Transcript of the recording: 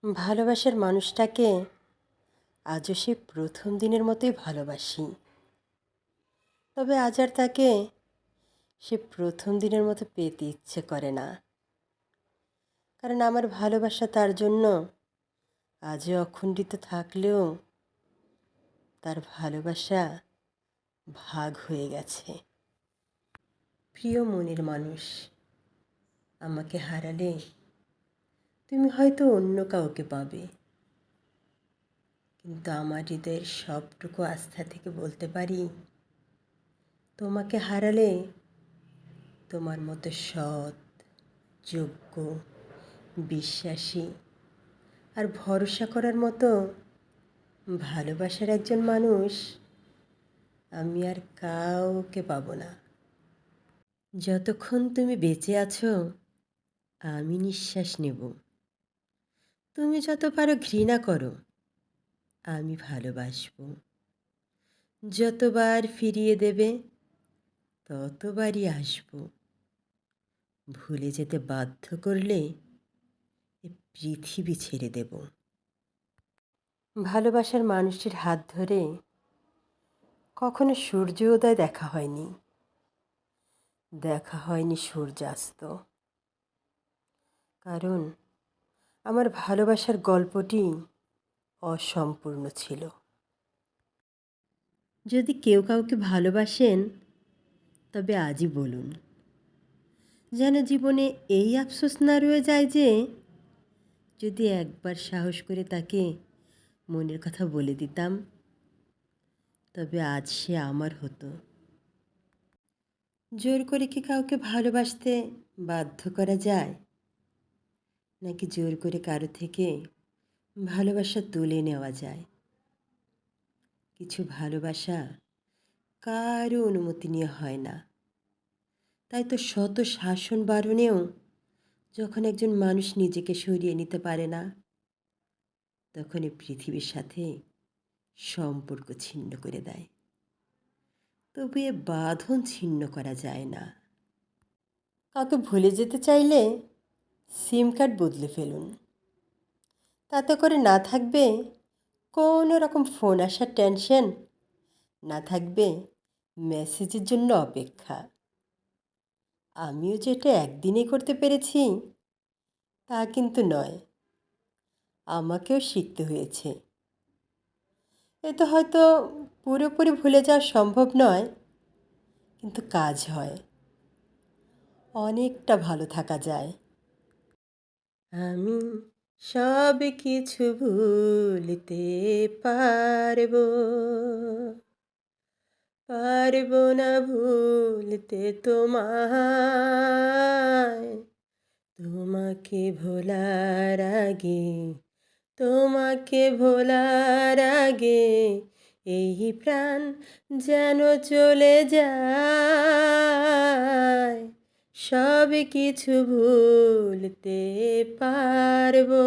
ভালোবাসার মানুষটাকে আজও সেই প্রথম দিনের মতোই ভালোবাসি। তবে আজ আর তাকে সে প্রথম দিনের মতো পেতে ইচ্ছে করে না। কারণ আমার ভালোবাসা তার জন্য আজও অখণ্ডিত থাকলেও তার ভালোবাসা ভাগ হয়ে গেছে। প্রিয় মনের মানুষ, আমাকে হারালে তুমি হয়তো অন্য কাউকে পাবে, কিন্তু আমার হৃদয়ের সবটুকু আস্থা থেকে বলতে পারি, তোমাকে হারালে তোমার মতো সৎ, যোগ্য, বিশ্বাসী আর ভরসা করার মতো ভালোবাসার একজন মানুষ আমি আর কাউকে পাবো না। যতক্ষণ তুমি বেঁচে আছো আমি নিঃশ্বাস নেব। তুমি যত পারো ঘৃণা করো, আমি ভালোবাসবো। যতবার ফিরিয়ে দেবে ততবারই আসবো। ভুলে যেতে বাধ্য করলে এ পৃথিবী ছেড়ে দেব। ভালোবাসার মানুষটির হাত ধরে কখনো সূর্যোদয় দেখা হয়নি, দেখা হয়নি সূর্যাস্ত। কারণ আমার ভালোবাসার গল্পটি অসম্পূর্ণ ছিল। যদি কেউ কাউকে ভালোবাসেন তবে আজই বলুন, যেন জীবনে এই আফসোস না রয়ে যায় যে যদি একবার সাহস করে তাকে মনের কথা বলে দিতাম তবে আজ সে আমার হতো। জোর করে কি কাউকে ভালোবাসতে বাধ্য করা যায়, নাকি জোর করে কারো থেকে ভালোবাসা তুলে নেওয়া যায়? কিছু ভালোবাসা কারো অনুমতি নিয়ে হয় না। তাই তো শত শাসন বারণেও যখন একজন মানুষ নিজেকে সরিয়ে নিতে পারে না, তখন এই পৃথিবীর সাথে সম্পর্ক ছিন্ন করে দেয়। তবু এ বাঁধন ছিন্ন করা যায় না। কাউকে ভুলে যেতে চাইলে সিম কার্ড বদলে ফেলুন। তাতে করে না থাকবে কোনো রকম ফোন আসার টেনশন, না থাকবে মেসেজের জন্য অপেক্ষা। আমিও যেটা একদিনে করতে পেরেছি তা কিন্তু নয়, আমাকেও শিখতে হয়েছে। এতে হয়তো পুরোপুরি ভুলে যাওয়া সম্ভব নয়, কিন্তু কাজ হয়, অনেকটা ভালো থাকা যায়। আমি সব কিছু ভুলতে পারবো, পারবো না ভুলতে তোমায়। তোমাকে ভোলার আগে, তোমাকে ভোলার আগে এই প্রাণ যেন চলে যায়। সব কিছু ভুলতে পারবো।